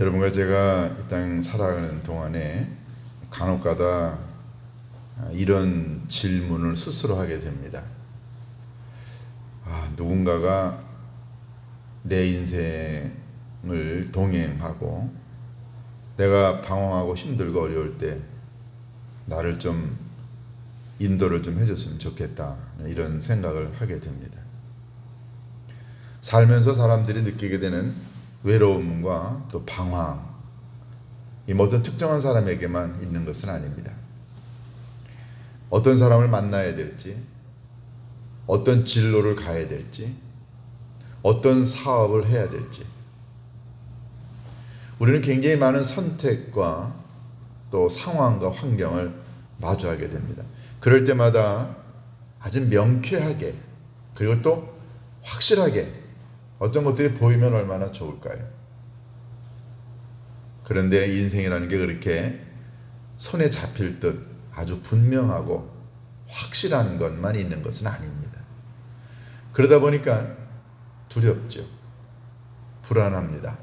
여러분과 제가 이 땅 살아가는 동안에 간혹가다 이런 질문을 스스로 하게 됩니다. 누군가가 내 인생을 동행하고 내가 방황하고 힘들고 어려울 때 나를 좀 인도를 좀 해줬으면 좋겠다, 이런 생각을 하게 됩니다. 살면서 사람들이 느끼게 되는 외로움과 또 방황, 이 어떤 특정한 사람에게만 있는 것은 아닙니다. 어떤 사람을 만나야 될지, 어떤 진로를 가야 될지, 어떤 사업을 해야 될지, 우리는 굉장히 많은 선택과 또 상황과 환경을 마주하게 됩니다. 그럴 때마다 아주 명쾌하게, 그리고 또 확실하게 어떤 것들이 보이면 얼마나 좋을까요? 그런데 인생이라는 게 그렇게 손에 잡힐 듯 아주 분명하고 확실한 것만 있는 것은 아닙니다. 그러다 보니까 두렵죠. 불안합니다.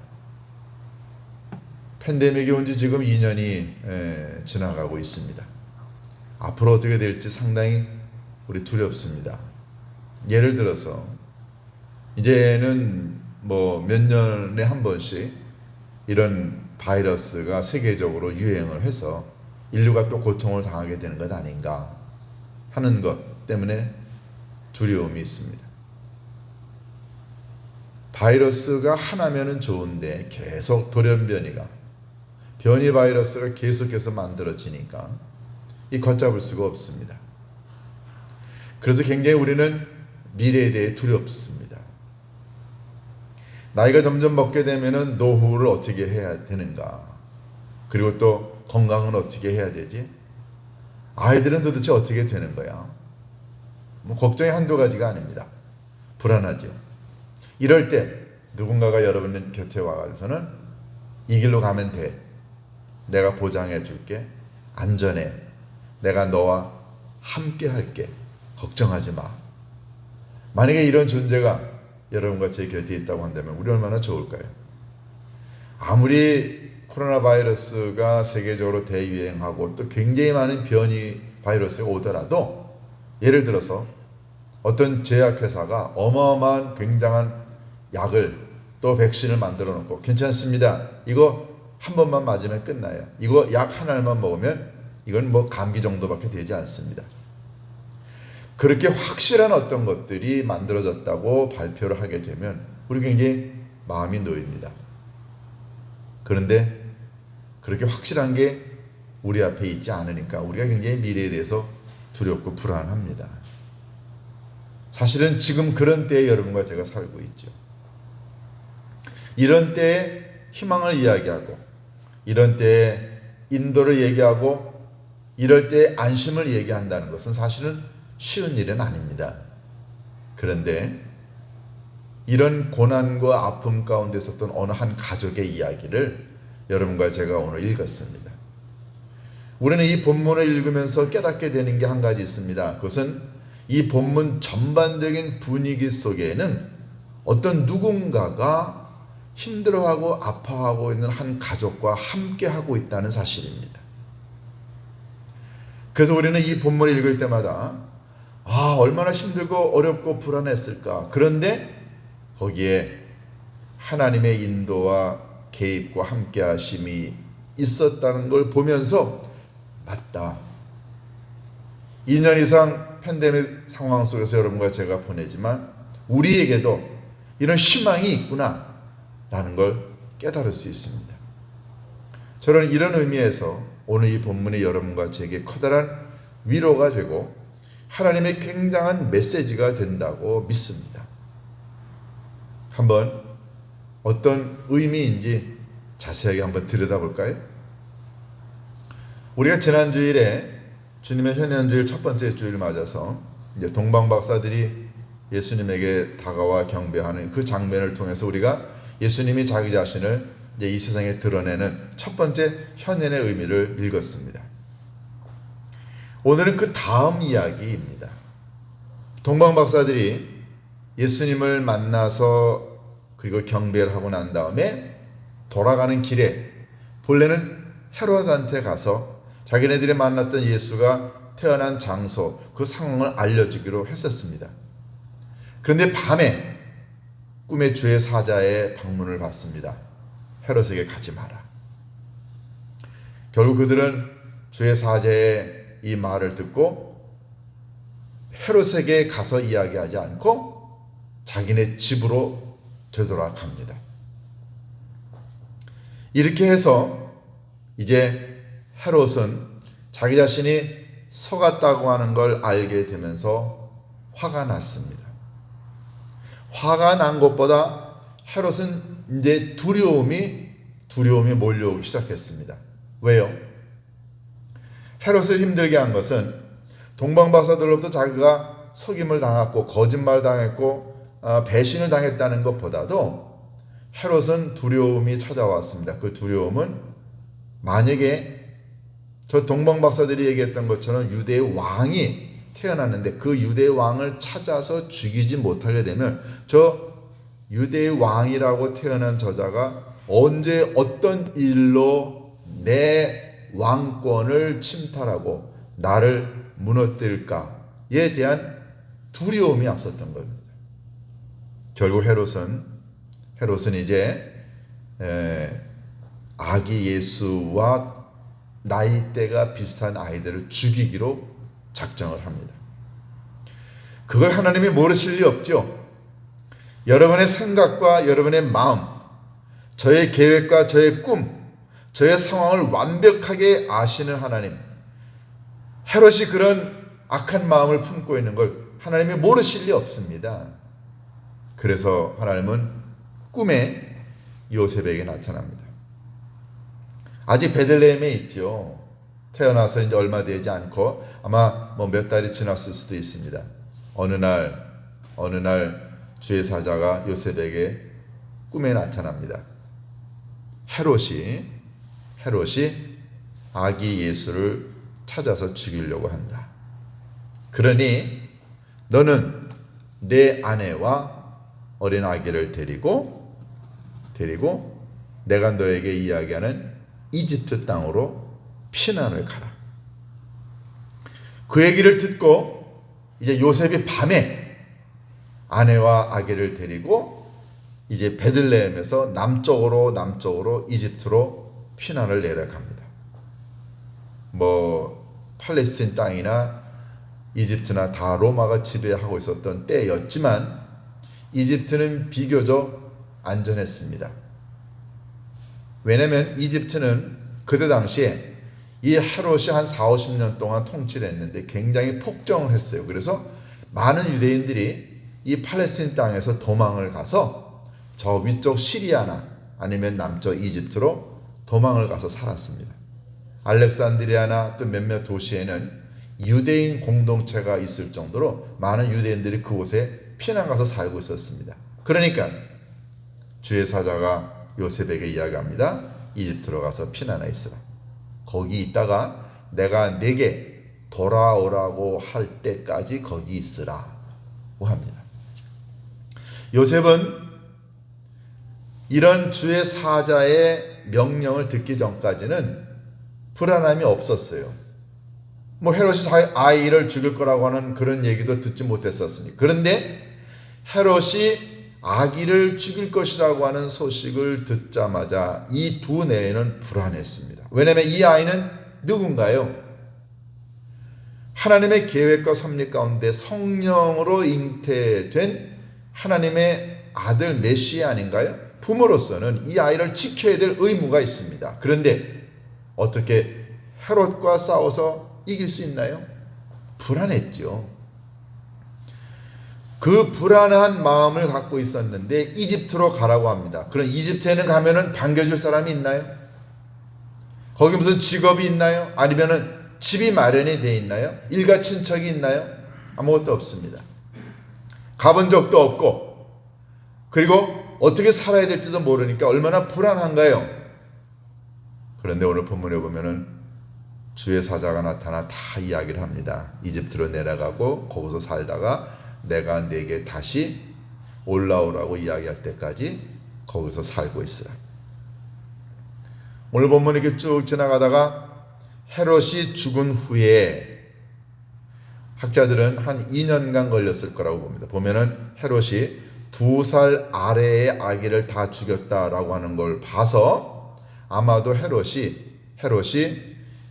팬데믹이 온 지 지금 2년이 지나가고 있습니다. 앞으로 어떻게 될지 상당히 우리 두렵습니다. 예를 들어서 이제는 뭐 몇 년에 한 번씩 이런 바이러스가 세계적으로 유행을 해서 인류가 또 고통을 당하게 되는 것 아닌가 하는 것 때문에 두려움이 있습니다. 바이러스가 하나면은 좋은데 계속 돌연변이가, 변이 바이러스가 계속해서 만들어지니까 이 걷잡을 수가 없습니다. 그래서 굉장히 우리는 미래에 대해 두렵습니다. 나이가 점점 먹게 되면은 노후를 어떻게 해야 되는가? 그리고 또 건강은 어떻게 해야 되지? 아이들은 도대체 어떻게 되는 거야? 걱정이 한두 가지가 아닙니다. 불안하죠. 이럴 때 누군가가 여러분 곁에 와가지고서는 이 길로 가면 돼. 내가 보장해 줄게. 안전해. 내가 너와 함께 할게. 걱정하지 마. 만약에 이런 존재가 여러분과 제 곁에 있다고 한다면 우리 얼마나 좋을까요? 아무리 코로나 바이러스가 세계적으로 대유행하고 또 굉장히 많은 변이 바이러스가 오더라도, 예를 들어서 어떤 제약회사가 어마어마한 굉장한 약을 또 백신을 만들어 놓고, 괜찮습니다, 이거 한 번만 맞으면 끝나요, 이거 약 한 알만 먹으면 이건 뭐 감기 정도밖에 되지 않습니다. 그렇게 확실한 어떤 것들이 만들어졌다고 발표를 하게 되면 우리 굉장히 마음이 놓입니다. 그런데 그렇게 확실한 게 우리 앞에 있지 않으니까 우리가 굉장히 미래에 대해서 두렵고 불안합니다. 사실은 지금 그런 때에 여러분과 제가 살고 있죠. 이런 때에 희망을 이야기하고, 이런 때에 인도를 얘기하고, 이럴 때 안심을 얘기한다는 것은 사실은 쉬운 일은 아닙니다. 그런데 이런 고난과 아픔 가운데 있었던 어느 한 가족의 이야기를 여러분과 제가 오늘 읽었습니다. 우리는 이 본문을 읽으면서 깨닫게 되는 게 한 가지 있습니다. 그것은 이 본문 전반적인 분위기 속에는 어떤 누군가가 힘들어하고 아파하고 있는 한 가족과 함께 하고 있다는 사실입니다. 그래서 우리는 이 본문을 읽을 때마다 얼마나 힘들고 어렵고 불안했을까. 그런데 거기에 하나님의 인도와 개입과 함께 하심이 있었다는 걸 보면서, 맞다, 2년 이상 팬데믹 상황 속에서 여러분과 제가 보내지만 우리에게도 이런 희망이 있구나 라는 걸 깨달을 수 있습니다. 저는 이런 의미에서 오늘 이 본문이 여러분과 제게 커다란 위로가 되고 하나님의 굉장한 메시지가 된다고 믿습니다. 한번 어떤 의미인지 자세하게 한번 들여다볼까요? 우리가 지난 주일에 주님의 현현주일 첫 번째 주일 맞아서 이제 동방 박사들이 예수님에게 다가와 경배하는 그 장면을 통해서 우리가 예수님이 자기 자신을 이제 이 세상에 드러내는 첫 번째 현현의 의미를 읽었습니다. 오늘은 그 다음 이야기입니다. 동방 박사들이 예수님을 만나서 그리고 경배를 하고 난 다음에 돌아가는 길에 본래는 헤롯한테 가서 자기네들이 만났던 예수가 태어난 장소, 그 상황을 알려주기로 했었습니다. 그런데 밤에 꿈의 주의 사자의 방문을 받습니다. 헤롯에게 가지 마라. 결국 그들은 주의 사자의 이 말을 듣고 헤롯에게 가서 이야기하지 않고 자기네 집으로 되돌아갑니다. 이렇게 해서 이제 헤롯은 자기 자신이 속았다고 하는 걸 알게 되면서 화가 났습니다. 화가 난 것보다 헤롯은 이제 두려움이 몰려오기 시작했습니다. 왜요? 헤롯을 힘들게 한 것은 동방박사들로부터 자기가 속임을 당했고 거짓말 당했고 배신을 당했다는 것보다도 헤롯은 두려움이 찾아왔습니다. 그 두려움은 만약에 저 동방박사들이 얘기했던 것처럼 유대의 왕이 태어났는데 그 유대의 왕을 찾아서 죽이지 못하게 되면 저 유대의 왕이라고 태어난 저자가 언제 어떤 일로 내 왕권을 침탈하고 나를 무너뜨릴까에 대한 두려움이 앞섰던 겁니다. 결국 헤롯은 이제 아기 예수와 나이대가 비슷한 아이들을 죽이기로 작정을 합니다. 그걸 하나님이 모르실 리 없죠. 여러분의 생각과 여러분의 마음, 저의 계획과 저의 꿈, 저의 상황을 완벽하게 아시는 하나님, 헤롯이 그런 악한 마음을 품고 있는 걸 하나님이 모르실 리 없습니다. 그래서 하나님은 꿈에 요셉에게 나타납니다. 아직 베들레헴에 있죠. 태어나서 이제 얼마 되지 않고 아마 몇 달이 지났을 수도 있습니다. 어느 날 주의 사자가 요셉에게 꿈에 나타납니다. 헤롯이 아기 예수를 찾아서 죽이려고 한다. 그러니 너는 내 아내와 어린 아기를 데리고 내가 너에게 이야기하는 이집트 땅으로 피난을 가라. 그 얘기를 듣고 이제 요셉이 밤에 아내와 아기를 데리고 이제 베들레헴에서 남쪽으로 이집트로 피난을 내려갑니다. 팔레스틴 땅이나 이집트나 다 로마가 지배하고 있었던 때였지만 이집트는 비교적 안전했습니다. 왜냐하면 이집트는 그때 당시에 이 헤롯이 한 40-50년 동안 통치를 했는데 굉장히 폭정을 했어요. 그래서 많은 유대인들이 이 팔레스틴 땅에서 도망을 가서 저 위쪽 시리아나 아니면 남쪽 이집트로 도망을 가서 살았습니다. 알렉산드리아나 또 몇몇 도시에는 유대인 공동체가 있을 정도로 많은 유대인들이 그곳에 피난 가서 살고 있었습니다. 그러니까 주의 사자가 요셉에게 이야기합니다. 이집트로 가서 피난해 있으라. 거기 있다가 내가 네게 돌아오라고 할 때까지 거기 있으라고 합니다. 요셉은 이런 주의 사자의 명령을 듣기 전까지는 불안함이 없었어요. 헤롯이 자기 아이를 죽일 거라고 하는 그런 얘기도 듣지 못했었으니. 그런데 헤롯이 아기를 죽일 것이라고 하는 소식을 듣자마자 이 두 내에는 불안했습니다. 왜냐하면 이 아이는 누군가요? 하나님의 계획과 섭리 가운데 성령으로 잉태된 하나님의 아들 메시아 아닌가요? 부모로서는 이 아이를 지켜야 될 의무가 있습니다. 그런데 어떻게 헤롯과 싸워서 이길 수 있나요? 불안했죠. 그 불안한 마음을 갖고 있었는데 이집트로 가라고 합니다. 그럼 이집트에는 가면은 반겨줄 사람이 있나요? 거기 무슨 직업이 있나요? 아니면은 집이 마련이 되어 있나요? 일가 친척이 있나요? 아무것도 없습니다. 가본 적도 없고 그리고 어떻게 살아야 될지도 모르니까 얼마나 불안한가요? 그런데 오늘 본문에 보면은 주의 사자가 나타나 다 이야기를 합니다. 이집트로 내려가고 거기서 살다가 내가 네게 다시 올라오라고 이야기할 때까지 거기서 살고 있으라. 오늘 본문 이렇게 쭉 지나가다가 헤롯이 죽은 후에 학자들은 한 2년간 걸렸을 거라고 봅니다. 보면은 헤롯이 2살 아래의 아기를 다 죽였다라고 하는 걸 봐서 아마도 헤롯이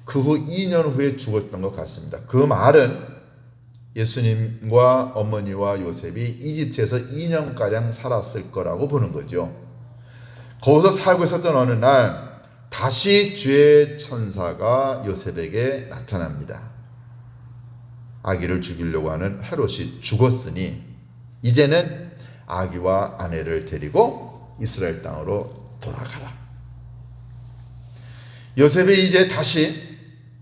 그 후 2년 후에 죽었던 것 같습니다. 그 말은 예수님과 어머니와 요셉이 이집트에서 2년가량 살았을 거라고 보는 거죠. 거기서 살고 있었던 어느 날 다시 주의 천사가 요셉에게 나타납니다. 아기를 죽이려고 하는 헤롯이 죽었으니 이제는 아기와 아내를 데리고 이스라엘 땅으로 돌아가라. 요셉이 이제 다시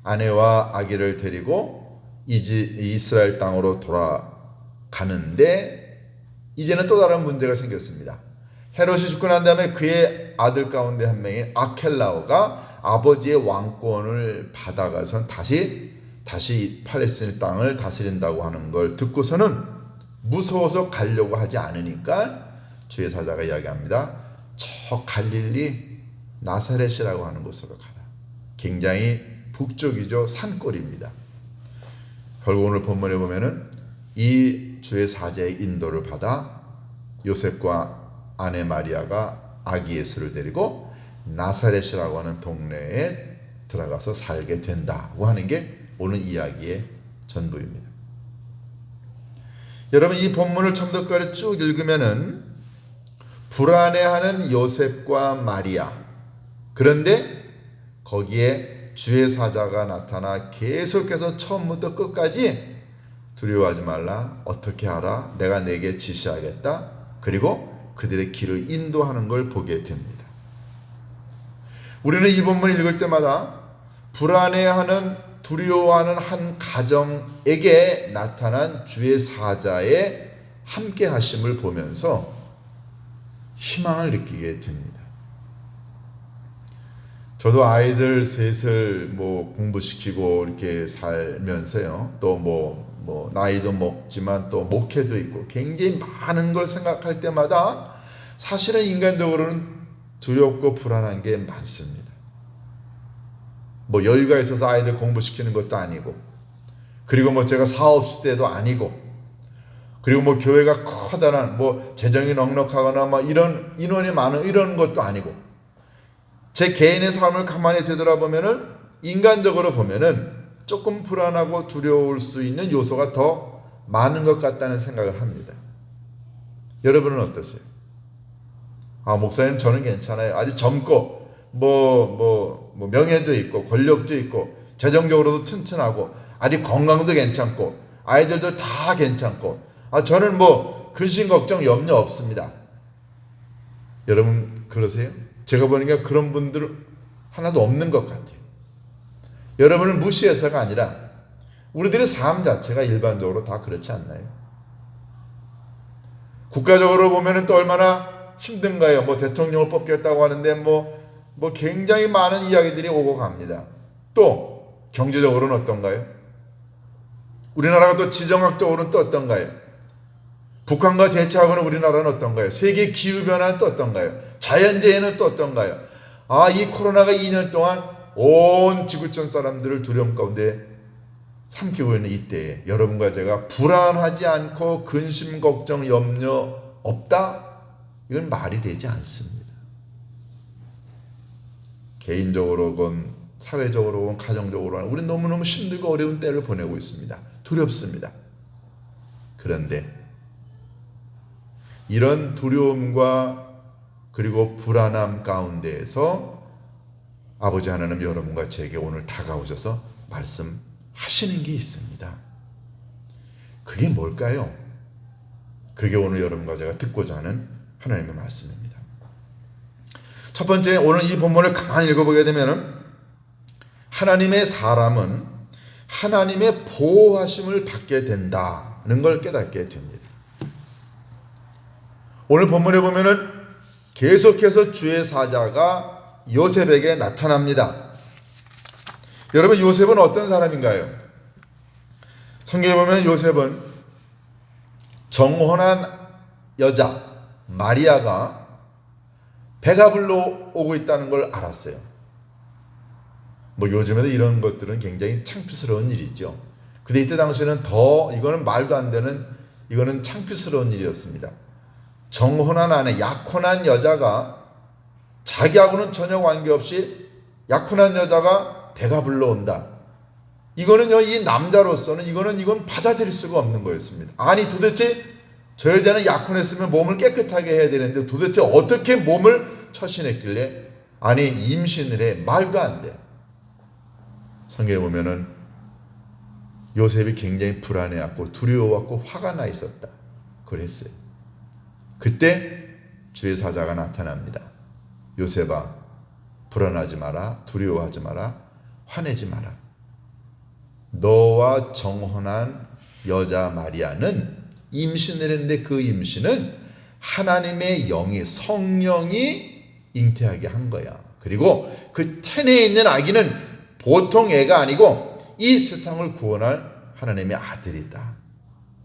아내와 아기를 데리고 이스라엘 땅으로 돌아가는데 이제는 또 다른 문제가 생겼습니다. 헤롯이 죽고 난 다음에 그의 아들 가운데 한 명인 아켈라오가 아버지의 왕권을 받아가서 다시 팔레스틴 땅을 다스린다고 하는 걸 듣고서는 무서워서 가려고 하지 않으니까 주의 사자가 이야기합니다. 저 갈릴리 나사렛이라고 하는 곳으로 가라. 굉장히 북쪽이죠. 산골입니다. 결국 오늘 본문에 보면은 이 주의 사자의 인도를 받아 요셉과 아내 마리아가 아기 예수를 데리고 나사렛이라고 하는 동네에 들어가서 살게 된다고 하는 게 오늘 이야기의 전부입니다. 여러분 이 본문을 처음부터 쭉 읽으면은 불안해하는 요셉과 마리아, 그런데 거기에 주의 사자가 나타나 계속해서 처음부터 끝까지 두려워하지 말라, 어떻게 하라, 내가 내게 지시하겠다, 그리고 그들의 길을 인도하는 걸 보게 됩니다. 우리는 이 본문을 읽을 때마다 불안해하는, 두려워하는 한 가정에게 나타난 주의 사자의 함께 하심을 보면서 희망을 느끼게 됩니다. 저도 아이들 셋을 공부시키고 이렇게 살면서요, 또 나이도 먹지만 또 목회도 있고 굉장히 많은 걸 생각할 때마다 사실은 인간적으로는 두렵고 불안한 게 많습니다. 여유가 있어서 아이들 공부시키는 것도 아니고, 그리고 제가 사업 시대도 아니고, 그리고 교회가 커다란 재정이 넉넉하거나 이런 인원이 많은 이런 것도 아니고, 제 개인의 삶을 가만히 되돌아보면은 인간적으로 보면은 조금 불안하고 두려울 수 있는 요소가 더 많은 것 같다는 생각을 합니다. 여러분은 어떠세요? 목사님 저는 괜찮아요. 아주 젊고 명예도 있고 권력도 있고 재정적으로도 튼튼하고 아직 건강도 괜찮고 아이들도 다 괜찮고 저는 근심 걱정 염려 없습니다. 여러분 그러세요? 제가 보니까 그런 분들 하나도 없는 것 같아요. 여러분을 무시해서가 아니라 우리들의 삶 자체가 일반적으로 다 그렇지 않나요? 국가적으로 보면은 또 얼마나 힘든가요? 대통령을 뽑겠다고 하는데 굉장히 많은 이야기들이 오고 갑니다. 또 경제적으로는 어떤가요? 우리나라가 또 지정학적으로는 또 어떤가요? 북한과 대치하고는 우리나라는 어떤가요? 세계 기후변화는 또 어떤가요? 자연재해는 또 어떤가요? 이 코로나가 2년 동안 온 지구촌 사람들을 두려움 가운데 삼키고 있는 이때에 여러분과 제가 불안하지 않고 근심 걱정 염려 없다? 이건 말이 되지 않습니다. 개인적으로건 사회적으로건 가정적으로건 우리는 너무너무 힘들고 어려운 때를 보내고 있습니다. 두렵습니다. 그런데 이런 두려움과 그리고 불안함 가운데에서 아버지 하나님 여러분과 제게 오늘 다가오셔서 말씀하시는 게 있습니다. 그게 뭘까요? 그게 오늘 여러분과 제가 듣고자 하는 하나님의 말씀입니다. 첫 번째, 오늘 이 본문을 가만히 읽어보게 되면 하나님의 사람은 하나님의 보호하심을 받게 된다는 걸 깨닫게 됩니다. 오늘 본문에 보면은 계속해서 주의 사자가 요셉에게 나타납니다. 여러분 요셉은 어떤 사람인가요? 성경에 보면 요셉은 정혼한 여자 마리아가 배가 불러 오고 있다는 걸 알았어요. 뭐 요즘에도 이런 것들은 굉장히 창피스러운 일이죠. 근데 이때 당시에는 더 이거는 말도 안 되는, 이거는 창피스러운 일이었습니다. 정혼한 아내, 약혼한 여자가 자기하고는 전혀 관계없이 약혼한 여자가 배가 불러온다. 이거는요, 이 남자로서는 이건 받아들일 수가 없는 거였습니다. 아니 도대체 저 여자는 약혼했으면 몸을 깨끗하게 해야 되는데 도대체 어떻게 몸을 처신했길래 아니 임신을 해. 말도 안 돼. 성경에 보면은 요셉이 굉장히 불안해왔고 두려워왔고 화가 나 있었다. 그랬어요. 그때 주의 사자가 나타납니다. 요셉아, 불안하지 마라, 두려워하지 마라, 화내지 마라. 너와 정혼한 여자 마리아는 임신을 했는데 그 임신은 하나님의 영이, 성령이 잉태하게 한 거야. 그리고 그 태내에 있는 아기는 보통 애가 아니고 이 세상을 구원할 하나님의 아들이다.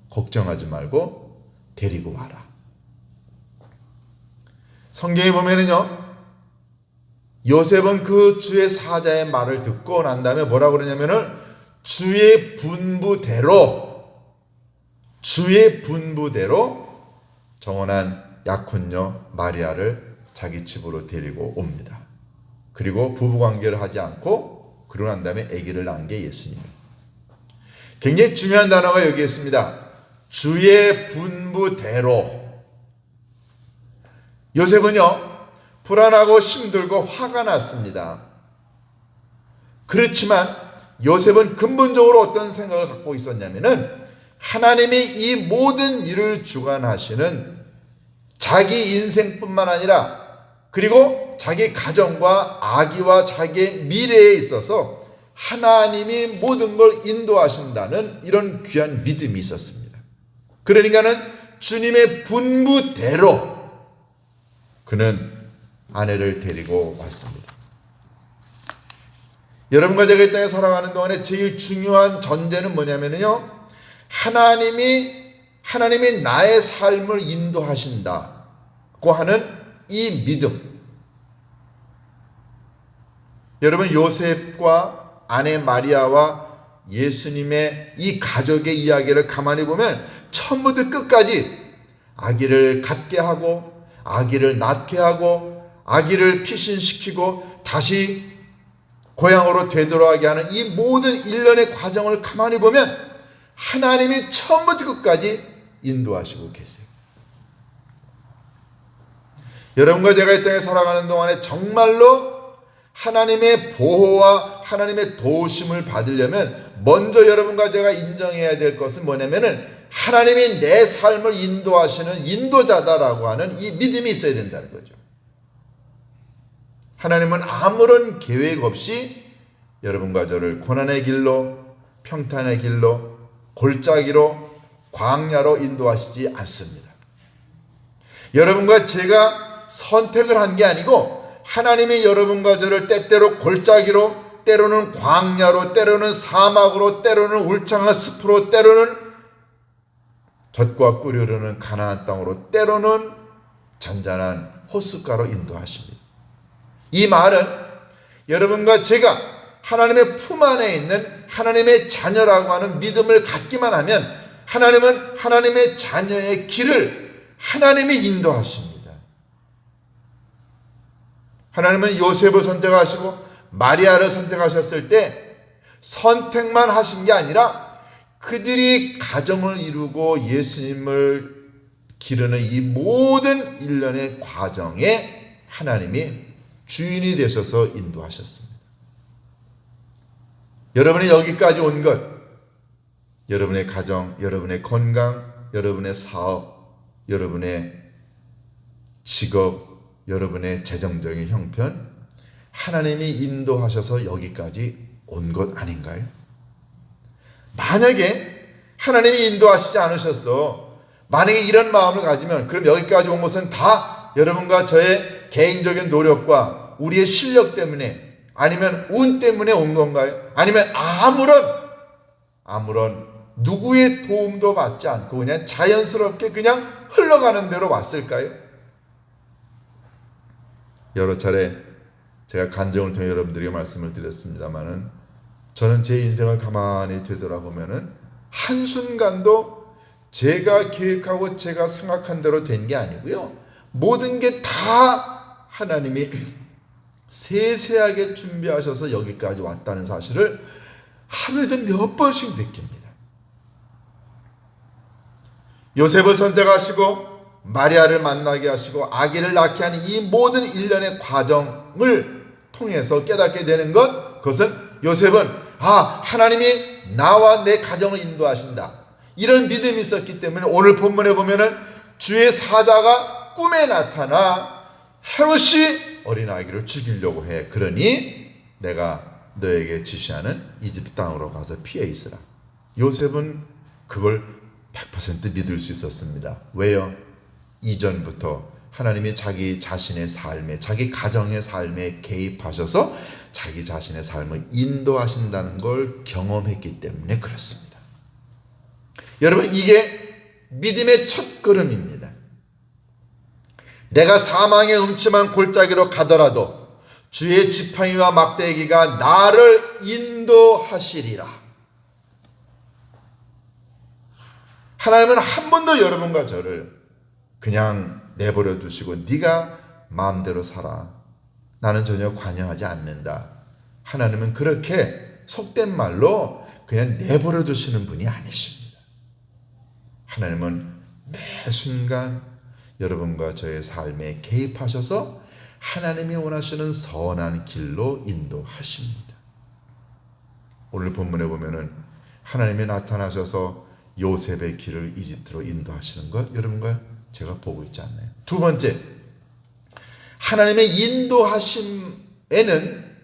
걱정하지 말고 데리고 와라. 성경에 보면은요, 요셉은 그 주의 사자의 말을 듣고 난 다음에 뭐라고 그러냐면은 주의 분부대로 정혼한 약혼녀 마리아를 자기 집으로 데리고 옵니다. 그리고 부부관계를 하지 않고 그러고 난 다음에 아기를 낳은 게 예수님이에요. 굉장히 중요한 단어가 여기 있습니다. 주의 분부대로. 요셉은요, 불안하고 힘들고 화가 났습니다. 그렇지만 요셉은 근본적으로 어떤 생각을 갖고 있었냐면은 하나님이 이 모든 일을 주관하시는 자기 인생뿐만 아니라 그리고 자기 가정과 아기와 자기의 미래에 있어서 하나님이 모든 걸 인도하신다는 이런 귀한 믿음이 있었습니다. 그러니까는 주님의 분부대로 그는 아내를 데리고 왔습니다. 여러분과 제가 이 땅에 살아가는 동안에 제일 중요한 전제는 뭐냐면요, 하나님이 나의 삶을 인도하신다고 하는 이 믿음. 여러분, 요셉과 아내 마리아와 예수님의 이 가족의 이야기를 가만히 보면 처음부터 끝까지 아기를 갖게 하고 아기를 낳게 하고 아기를 피신시키고 다시 고향으로 되돌아가게 하는 이 모든 일련의 과정을 가만히 보면 하나님이 처음부터 끝까지 인도하시고 계세요. 여러분과 제가 이 땅에 살아가는 동안에 정말로 하나님의 보호와 하나님의 도우심을 받으려면 먼저 여러분과 제가 인정해야 될 것은 뭐냐면은 하나님이 내 삶을 인도하시는 인도자다라고 하는 이 믿음이 있어야 된다는 거죠. 하나님은 아무런 계획 없이 여러분과 저를 고난의 길로, 평탄의 길로, 골짜기로, 광야로 인도하시지 않습니다. 여러분과 제가 선택을 한 게 아니고 하나님이 여러분과 저를 때때로 골짜기로, 때로는 광야로, 때로는 사막으로, 때로는 울창한 숲으로, 때로는 젖과 꿀이 흐르는 가나안 땅으로, 때로는 잔잔한 호숫가로 인도하십니다. 이 말은 여러분과 제가 하나님의 품 안에 있는 하나님의 자녀라고 하는 믿음을 갖기만 하면 하나님은 하나님의 자녀의 길을 하나님이 인도하십니다. 하나님은 요셉을 선택하시고 마리아를 선택하셨을 때 선택만 하신 게 아니라 그들이 가정을 이루고 예수님을 기르는 이 모든 일련의 과정에 하나님이 주인이 되셔서 인도하셨습니다. 여러분이 여기까지 온 것, 여러분의 가정, 여러분의 건강, 여러분의 사업, 여러분의 직업, 여러분의 재정적인 형편, 하나님이 인도하셔서 여기까지 온 것 아닌가요? 만약에 하나님이 인도하시지 않으셨어, 만약에 이런 마음을 가지면 그럼 여기까지 온 것은 다 여러분과 저의 개인적인 노력과 우리의 실력 때문에 아니면 운 때문에 온 건가요? 아니면 아무런 누구의 도움도 받지 않고 그냥 자연스럽게 그냥 흘러가는 대로 왔을까요? 여러 차례 제가 간증을 통해 여러분들에게 말씀을 드렸습니다마는 저는 제 인생을 가만히 되돌아보면은 한순간도 제가 계획하고 제가 생각한 대로 된 게 아니고요. 모든 게 다 하나님이 세세하게 준비하셔서 여기까지 왔다는 사실을 하루에도 몇 번씩 느낍니다. 요셉을 선택하시고 마리아를 만나게 하시고 아기를 낳게 하는 이 모든 일련의 과정을 통해서 깨닫게 되는 그것은 요셉은 하나님이 나와 내 가정을 인도하신다, 이런 믿음이 있었기 때문에 오늘 본문에 보면은 주의 사자가 꿈에 나타나 헤롯이 어린아기를 죽이려고 해. 그러니 내가 너에게 지시하는 이집트 땅으로 가서 피해 있으라. 요셉은 그걸 100% 믿을 수 있었습니다. 왜요? 이전부터 하나님이 자기 자신의 삶에, 자기 가정의 삶에 개입하셔서 자기 자신의 삶을 인도하신다는 걸 경험했기 때문에 그렇습니다. 여러분, 이게 믿음의 첫 걸음입니다. 내가 사망의 음침한 골짜기로 가더라도 주의 지팡이와 막대기가 나를 인도하시리라. 하나님은 한 번도 여러분과 저를 그냥 내버려 두시고 네가 마음대로 살아, 나는 전혀 관여하지 않는다, 하나님은 그렇게 속된 말로 그냥 내버려 두시는 분이 아니십니다. 하나님은 매 순간 여러분과 저의 삶에 개입하셔서 하나님이 원하시는 선한 길로 인도하십니다. 오늘 본문에 보면은 하나님이 나타나셔서 요셉의 길을 이집트로 인도하시는 것 여러분과 제가 보고 있지 않나요? 두 번째, 하나님의 인도하심에는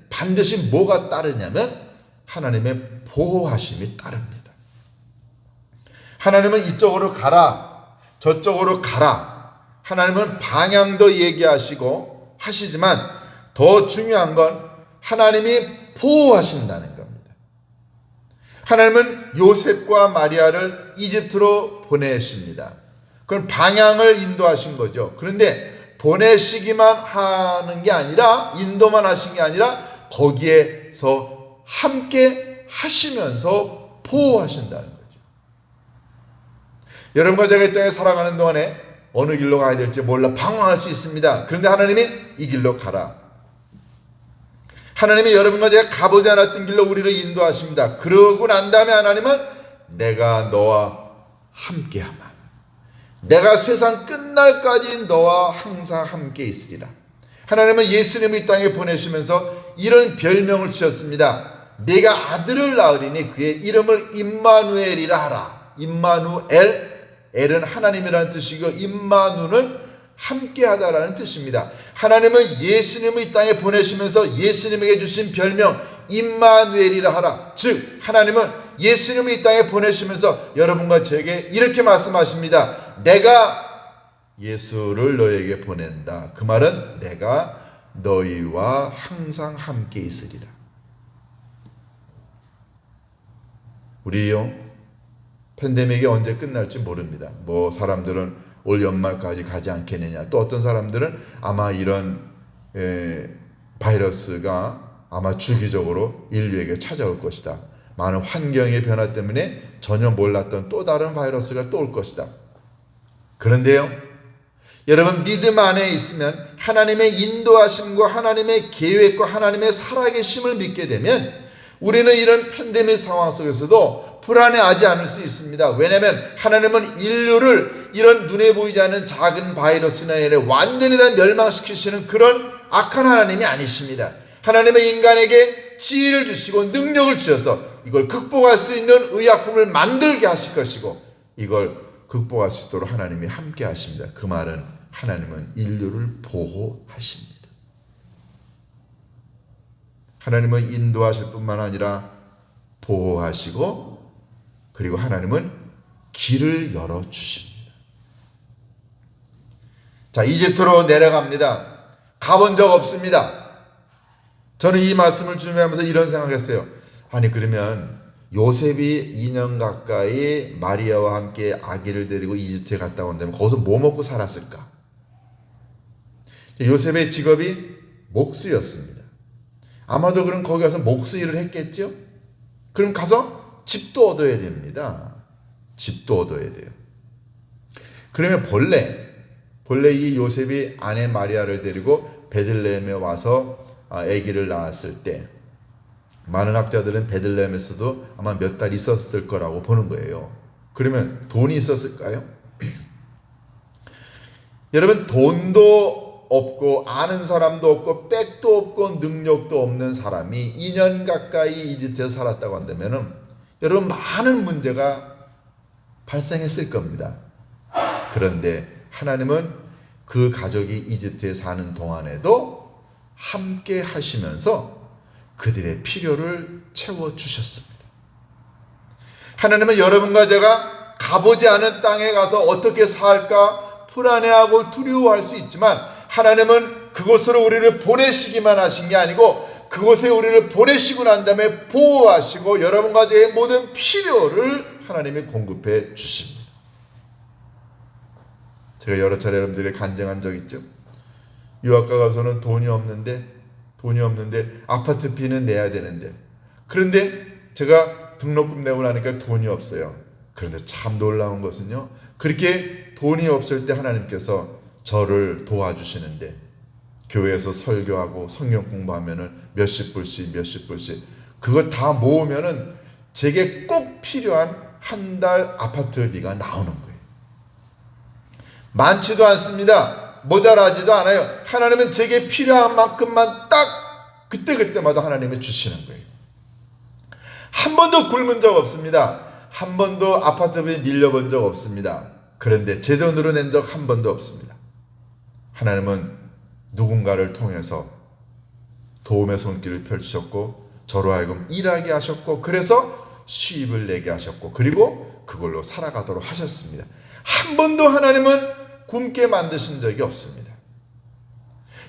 반드시 뭐가 따르냐면 하나님의 보호하심이 따릅니다. 하나님은 이쪽으로 가라, 저쪽으로 가라, 하나님은 방향도 얘기하시고 하시지만 더 중요한 건 하나님이 보호하신다는 겁니다. 하나님은 요셉과 마리아를 이집트로 보내십니다. 그건 방향을 인도하신 거죠. 그런데 보내시기만 하는 게 아니라, 인도만 하신 게 아니라 거기에서 함께 하시면서 보호하신다는 거죠. 여러분과 제가 이 땅에 살아가는 동안에 어느 길로 가야 될지 몰라 방황할 수 있습니다. 그런데 하나님이 이 길로 가라, 하나님이 여러분과 제가 가보지 않았던 길로 우리를 인도하십니다. 그러고 난 다음에 하나님은 내가 너와 함께하마, 내가 세상 끝날까지 너와 항상 함께 있으리라. 하나님은 예수님을 이 땅에 보내시면서 이런 별명을 주셨습니다. 내가 아들을 낳으리니 그의 이름을 임마누엘이라 하라. 임마누엘, 엘은 하나님이라는 뜻이고 임마누는 함께하다라는 뜻입니다. 하나님은 예수님을 이 땅에 보내시면서 예수님에게 주신 별명 임마누엘이라 하라. 즉 하나님은 예수님을 이 땅에 보내시면서 여러분과 저에게 이렇게 말씀하십니다. 내가 예수를 너에게 보낸다. 그 말은 내가 너희와 항상 함께 있으리라. 우리요, 팬데믹이 언제 끝날지 모릅니다. 사람들은 올 연말까지 가지 않겠느냐, 또 어떤 사람들은 아마 이런 바이러스가 아마 주기적으로 인류에게 찾아올 것이다, 많은 환경의 변화 때문에 전혀 몰랐던 또 다른 바이러스가 또 올 것이다. 그런데요, 여러분, 믿음 안에 있으면 하나님의 인도하심과 하나님의 계획과 하나님의 살아계심을 믿게 되면 우리는 이런 팬데믹 상황 속에서도 불안해하지 않을 수 있습니다. 왜냐하면 하나님은 인류를 이런 눈에 보이지 않는 작은 바이러스나 이래 완전히 다 멸망시키시는 그런 악한 하나님이 아니십니다. 하나님은 인간에게 지혜를 주시고 능력을 주셔서 이걸 극복할 수 있는 의약품을 만들게 하실 것이고 이걸 극복할 수 있도록 하나님이 함께 하십니다. 그 말은 하나님은 인류를 보호하십니다. 하나님은 인도하실 뿐만 아니라 보호하시고, 그리고 하나님은 길을 열어주십니다. 자, 이집트로 내려갑니다. 가본 적 없습니다. 저는 이 말씀을 준비하면서 이런 생각했어요. 아니, 그러면 요셉이 2년 가까이 마리아와 함께 아기를 데리고 이집트에 갔다 온다면 거기서 뭐 먹고 살았을까? 요셉의 직업이 목수였습니다. 아마도 그럼 거기 가서 목수일을 했겠죠? 그럼 가서 집도 얻어야 됩니다. 집도 얻어야 돼요. 그러면 본래 이 요셉이 아내 마리아를 데리고 베들레헴에 와서 아기를 낳았을 때 많은 학자들은 베들레헴에서도 아마 몇 달 있었을 거라고 보는 거예요. 그러면 돈이 있었을까요? 여러분, 돈도 없고 아는 사람도 없고 백도 없고 능력도 없는 사람이 2년 가까이 이집트에서 살았다고 한다면 여러분, 많은 문제가 발생했을 겁니다. 그런데 하나님은 그 가족이 이집트에 사는 동안에도 함께 하시면서 그들의 필요를 채워주셨습니다. 하나님은 여러분과 제가 가보지 않은 땅에 가서 어떻게 살까 불안해하고 두려워할 수 있지만, 하나님은 그곳으로 우리를 보내시기만 하신 게 아니고 그곳에 우리를 보내시고 난 다음에 보호하시고 여러분과 저의 모든 필요를 하나님이 공급해 주십니다. 제가 여러 차례 여러분들이 간증한 적 있죠. 유학가 가서는 돈이 없는데 아파트 비는 내야 되는데, 그런데 제가 등록금 내고 나니까 돈이 없어요. 그런데 참 놀라운 것은요, 그렇게 돈이 없을 때 하나님께서 저를 도와주시는데, 교회에서 설교하고 성경 공부하면은 몇십 불씩 그거 다 모으면은 제게 꼭 필요한 한 달 아파트비가 나오는 거예요. 많지도 않습니다. 모자라지도 않아요. 하나님은 제게 필요한 만큼만 딱 그때마다 하나님이 주시는 거예요. 한 번도 굶은 적 없습니다. 한 번도 아파트비 밀려본 적 없습니다. 그런데 제 돈으로 낸 적 한 번도 없습니다. 하나님은 누군가를 통해서 도움의 손길을 펼치셨고 저로 하여금 일하게 하셨고, 그래서 수입을 내게 하셨고, 그리고 그걸로 살아가도록 하셨습니다. 한 번도 하나님은 굶게 만드신 적이 없습니다.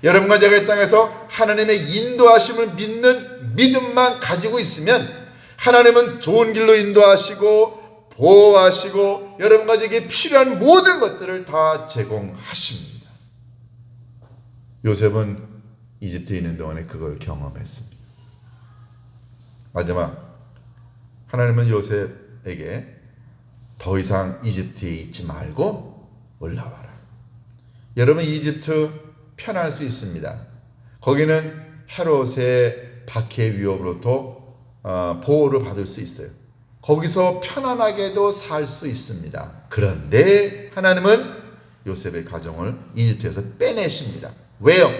여러분과 제가 이 땅에서 하나님의 인도하심을 믿는 믿음만 가지고 있으면 하나님은 좋은 길로 인도하시고 보호하시고 여러분과 제게 필요한 모든 것들을 다 제공하십니다. 요셉은 이집트에 있는 동안에 그걸 경험했습니다. 마지막, 하나님은 요셉에게 더 이상 이집트에 있지 말고 올라와라. 여러분, 이집트 편할 수 있습니다. 거기는 헤롯의 박해 위협으로부터 보호를 받을 수 있어요. 거기서 편안하게도 살 수 있습니다. 그런데 하나님은 요셉의 가정을 이집트에서 빼내십니다. 왜요?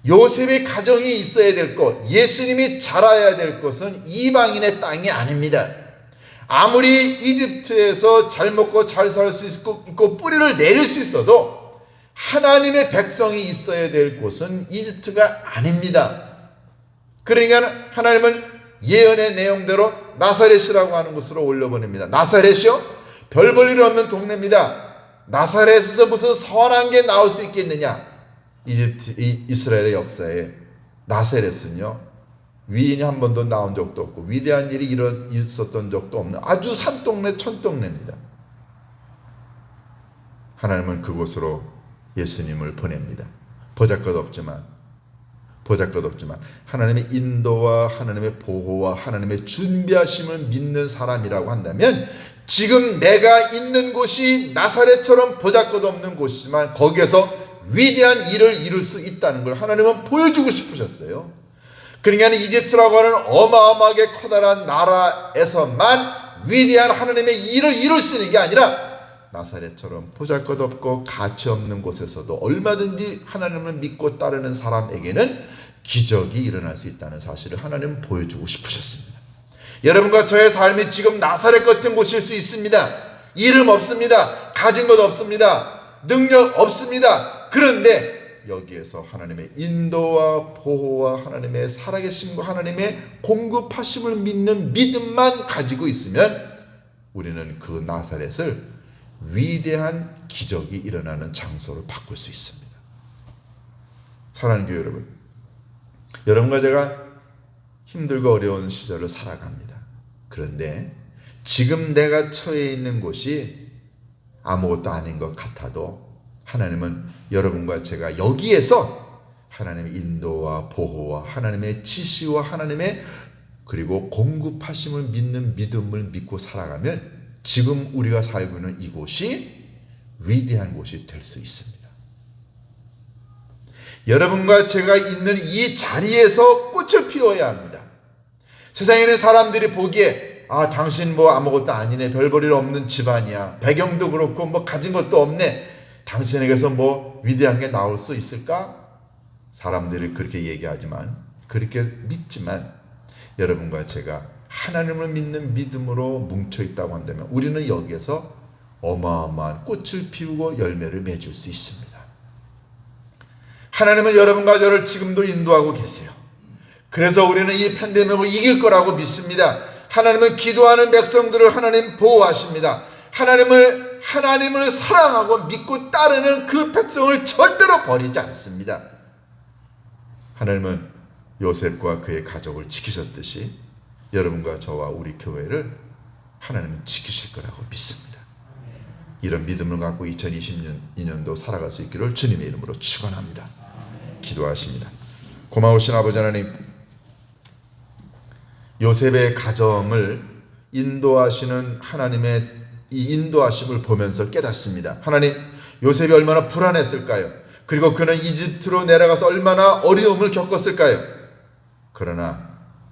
요셉의 가정이 있어야 될 것, 예수님이 자라야 될 것은 이방인의 땅이 아닙니다. 아무리 이집트에서 잘 먹고 잘 살 수 있고 뿌리를 내릴 수 있어도 하나님의 백성이 있어야 될 곳은 이집트가 아닙니다. 그러니까 하나님은 예언의 내용대로 나사렛이라고 하는 곳으로 올려보냅니다. 나사렛이요? 별 볼 일 없는 동네입니다. 나사렛에서 무슨 선한 게 나올 수 있겠느냐? 이스라엘의 역사에 나사렛은요, 위인이 한 번도 나온 적도 없고 위대한 일이 있었던 적도 없는 아주 산동네 천동네입니다. 하나님은 그곳으로 예수님을 보냅니다. 보잘것없지만 하나님의 인도와 하나님의 보호와 하나님의 준비하심을 믿는 사람이라고 한다면, 지금 내가 있는 곳이 나사렛처럼 보잘것없는 곳이지만 거기에서 위대한 일을 이룰 수 있다는 걸 하나님은 보여주고 싶으셨어요. 그러니까 이집트라고 하는 어마어마하게 커다란 나라에서만 위대한 하나님의 일을 이룰 수 있는 게 아니라 나사렛처럼 보잘것없고 가치없는 곳에서도 얼마든지 하나님을 믿고 따르는 사람에게는 기적이 일어날 수 있다는 사실을 하나님은 보여주고 싶으셨습니다. 여러분과 저의 삶이 지금 나사렛 같은 곳일 수 있습니다. 이름 없습니다. 가진 것 없습니다. 능력 없습니다. 그런데 여기에서 하나님의 인도와 보호와 하나님의 살아계심과 하나님의 공급하심을 믿는 믿음만 가지고 있으면 우리는 그 나사렛을 위대한 기적이 일어나는 장소로 바꿀 수 있습니다. 사랑하는 교회 여러분, 여러분과 제가 힘들고 어려운 시절을 살아갑니다. 그런데 지금 내가 처해 있는 곳이 아무것도 아닌 것 같아도 하나님은 여러분과 제가 여기에서 하나님의 인도와 보호와 하나님의 지시와 하나님의 그리고 공급하심을 믿는 믿음을 믿고 살아가면 지금 우리가 살고 있는 이곳이 위대한 곳이 될 수 있습니다. 여러분과 제가 있는 이 자리에서 꽃을 피워야 합니다. 세상에 있는 사람들이 보기에 당신 뭐 아무것도 아니네, 별볼일 없는 집안이야, 배경도 그렇고 뭐 가진 것도 없네, 당신에게서 뭐 위대한 게 나올 수 있을까? 사람들이 그렇게 얘기하지만, 그렇게 믿지만 여러분과 제가 하나님을 믿는 믿음으로 뭉쳐 있다고 한다면 우리는 여기에서 어마어마한 꽃을 피우고 열매를 맺을 수 있습니다. 하나님은 여러분과 저를 지금도 인도하고 계세요. 그래서 우리는 이 팬데믹을 이길 거라고 믿습니다. 하나님은 기도하는 백성들을 하나님 보호하십니다. 하나님을 사랑하고 믿고 따르는 그 백성을 절대로 버리지 않습니다. 하나님은 요셉과 그의 가족을 지키셨듯이 여러분과 저와 우리 교회를 하나님은 지키실 거라고 믿습니다. 이런 믿음을 갖고 2022년도 살아갈 수 있기를 주님의 이름으로 축원합니다. 기도하십니다. 고마우신 아버지 하나님, 요셉의 가정을 인도하시는 하나님의 이 인도하심을 보면서 깨닫습니다. 하나님, 요셉이 얼마나 불안했을까요? 그리고 그는 이집트로 내려가서 얼마나 어려움을 겪었을까요? 그러나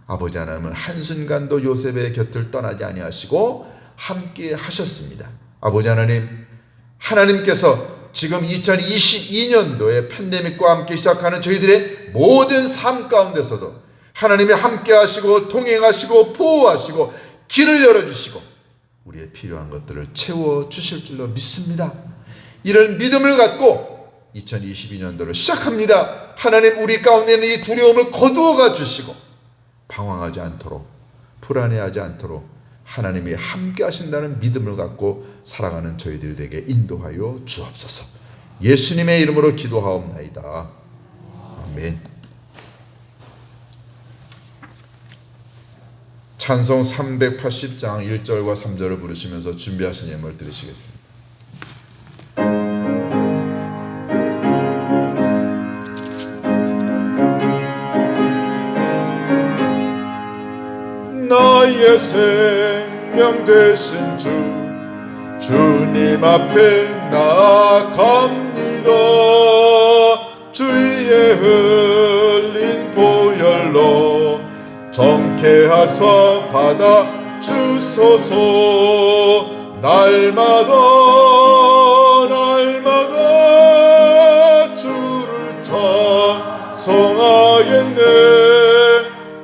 아버지 하나님은 한순간도 요셉의 곁을 떠나지 아니하시고 함께 하셨습니다. 아버지 하나님, 하나님께서 지금 2022년도에 팬데믹과 함께 시작하는 저희들의 모든 삶 가운데서도 하나님이 함께 하시고 동행하시고 보호하시고 길을 열어주시고 우리의 필요한 것들을 채워주실 줄로 믿습니다. 이런 믿음을 갖고 2022년도를 시작합니다. 하나님, 우리 가운데 있는 이 두려움을 거두어가 주시고 방황하지 않도록, 불안해하지 않도록 하나님이 함께 하신다는 믿음을 갖고 살아가는 저희들이 되게 인도하여 주옵소서. 예수님의 이름으로 기도하옵나이다. 아멘. 찬송 380장 1절과 3절을 부르시면서 준비하신 예물 드리시겠습니다. 나의 생명 되신 주님 앞에 나아갑니다. 주의 흘린 보혈로 정케하사 받아 주소서. 날마다 주를 찬송하겠네.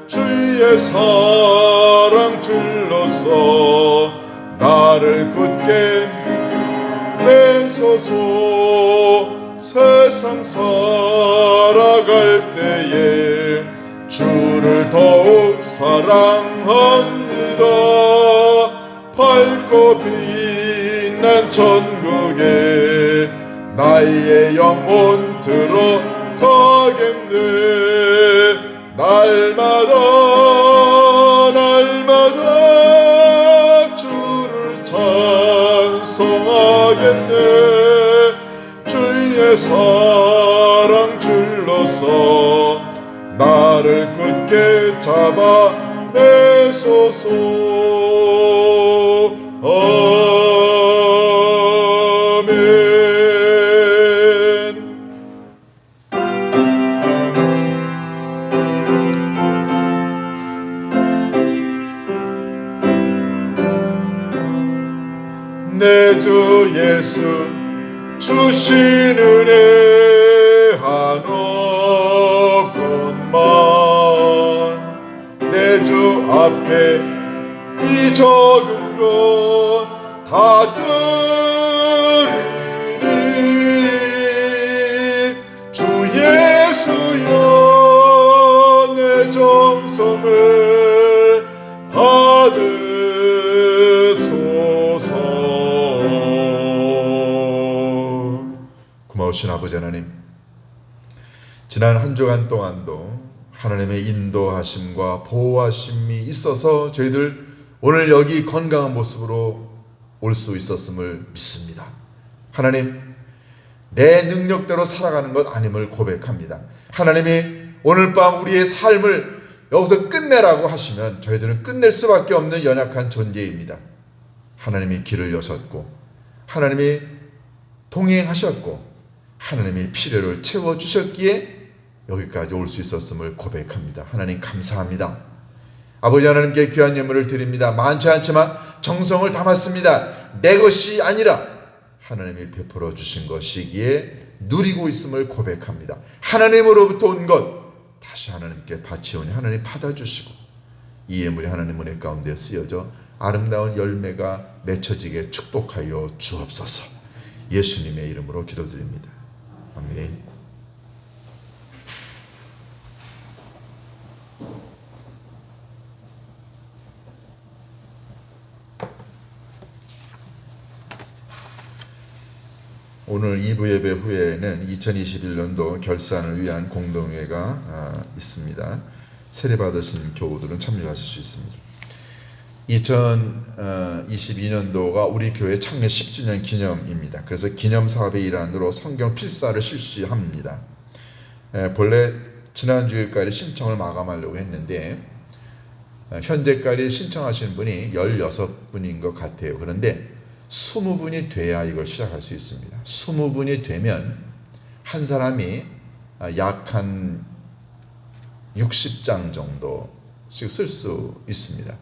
주의 사랑 줄로서 나를 굳게 내소서. 세상 살아갈 때에 주를 더욱 사랑합니다. 밝고 빛난 천국에 나의 영혼 들어가겠네. 날마다 주를 찬송하겠네. 주의 사랑 줄로서 나를 굳게 잡아내소서. 내 주 예수 주신 은혜 한없건만 내 주 앞에 이 적은 것 다 드리니 주 예수여 내 정성을 받으소서. 고마우신 아버지 하나님, 지난 한 주간 동안도 하나님의 인도하심과 보호하심이 있어서 저희들 오늘 여기 건강한 모습으로 올 수 있었음을 믿습니다. 하나님, 내 능력대로 살아가는 것 아님을 고백합니다. 하나님이 오늘 밤 우리의 삶을 여기서 끝내라고 하시면 저희들은 끝낼 수밖에 없는 연약한 존재입니다. 하나님이 길을 여셨고 하나님이 동행하셨고 하나님이 필요를 채워주셨기에 여기까지 올 수 있었음을 고백합니다. 하나님 감사합니다. 아버지 하나님께 귀한 예물을 드립니다. 많지 않지만 정성을 담았습니다. 내 것이 아니라 하나님이 베풀어 주신 것이기에 누리고 있음을 고백합니다. 하나님으로부터 온 것 다시 하나님께 바치오니 하나님 받아주시고 이 예물이 하나님 은혜 가운데 쓰여져 아름다운 열매가 맺혀지게 축복하여 주옵소서. 예수님의 이름으로 기도드립니다. 아멘. 오늘 2부 예배 후에는 2021년도 결산을 위한 공동회가 있습니다. 세례 받으신 교우들은 참여하실 수 있습니다. 2022년도가 우리 교회 창립 10주년 기념입니다. 그래서 기념 사업의 일환으로 성경 필사를 실시합니다. 본래 지난 주일까지 신청을 마감하려고 했는데 현재까지 신청하신 분이 16분인 것 같아요. 그런데 20분이 돼야 이걸 시작할 수 있습니다. 20분이 되면 한 사람이 약 한 60장 정도씩 쓸 수 있습니다.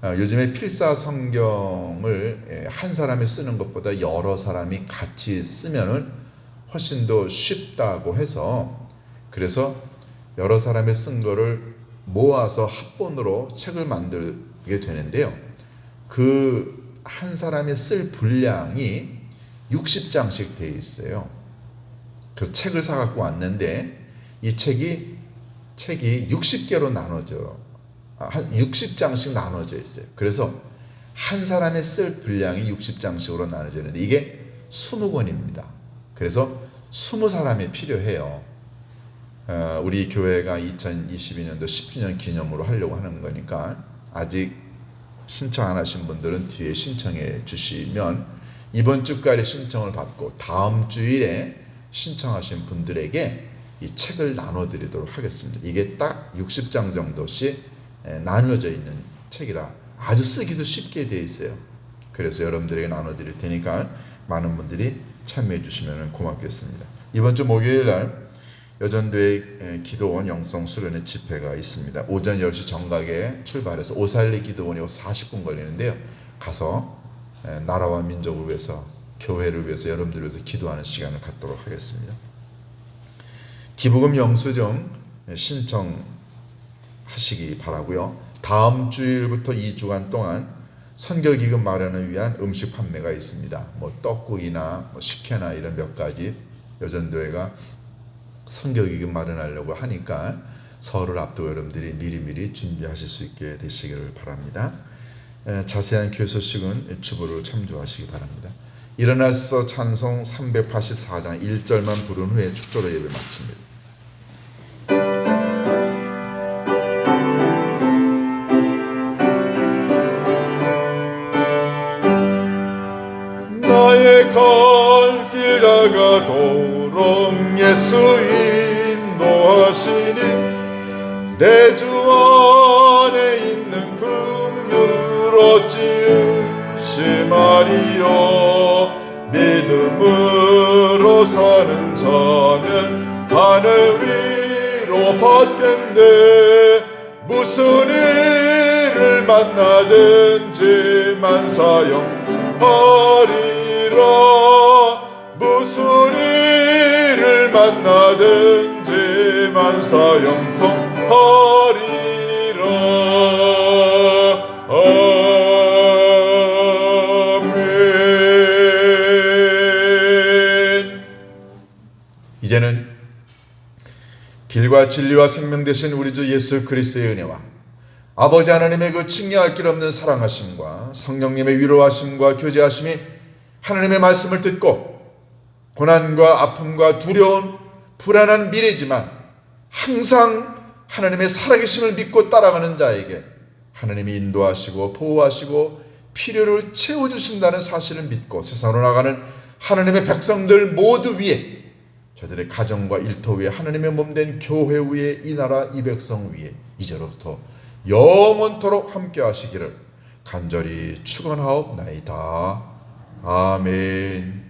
요즘에 필사 성경을 한 사람이 쓰는 것보다 여러 사람이 같이 쓰면은 훨씬 더 쉽다고 해서 그래서 여러 사람이 쓴 거를 모아서 합본으로 책을 만들게 되는데요. 그 한 사람이 쓸 분량이 60장씩 되어 있어요. 그래서 책을 사갖고 왔는데 이 책이 60개로 나눠져 한 60장씩 나눠져 있어요. 그래서 한 사람이 쓸 분량이 60장씩으로 나눠져 있는데 이게 20권입니다. 그래서 20사람이 필요해요. 우리 교회가 2022년도 10주년 기념으로 하려고 하는 거니까 아직 신청 안 하신 분들은 뒤에 신청해 주시면 이번 주까지 신청을 받고 다음 주일에 신청하신 분들에게 이 책을 나눠드리도록 하겠습니다. 이게 딱 60장 정도씩 나누어져 있는 책이라 아주 쓰기도 쉽게 되어 있어요. 그래서 여러분들에게 나눠드릴 테니까 많은 분들이 참여해 주시면 고맙겠습니다. 이번 주 목요일 날 여전도의 기도원 영성 수련회 집회가 있습니다. 오전 10시 정각에 출발해서 541 기도원이 40분 걸리는데요. 가서 나라와 민족을 위해서 교회를 위해서 여러분들을 위해서 기도하는 시간을 갖도록 하겠습니다. 기부금 영수증 신청하시기 바라고요. 다음 주일부터 2주간 동안 선교기금 마련을 위한 음식 판매가 있습니다. 떡국이나 식혜나 이런 몇 가지 여전도회가 선교기금 마련하려고 하니까 설을 앞두고 여러분들이 미리미리 준비하실 수 있게 되시기를 바랍니다. 자세한 교회 소식은 주보를 참조하시기 바랍니다. 일어나서 찬송 384장 1절만 부른 후에 축도로 예배 마칩니다. 나의 갈 길 다가도록 예수 인도하시니 내 주 안에 있는 긍휼 어찌 의심하리요. 믿음으로 사는 자는 하늘 위로 받겠네. 무슨 일을 만나든지 만사형하리라. 무슨 일을 만나든지 만사형통하리라. 아멘. 이제는 길과 진리와 생명 되신 우리 주 예수 그리스도의 은혜와 아버지 하나님의 그 칭량할 길 없는 사랑하심과 성령님의 위로하심과 교제하심이 하나님의 말씀을 듣고 고난과 아픔과 두려운 불안한 미래지만 항상 하나님의 살아계심을 믿고 따라가는 자에게 하나님이 인도하시고 보호하시고 필요를 채워주신다는 사실을 믿고 세상으로 나가는 하나님의 백성들 모두 위에 저들의 가정과 일터 위에 하나님의 몸된 교회 위에 이 나라 이 백성 위에 이제로부터 영원토록 함께 하시기를 간절히 축원하옵나이다. 아멘.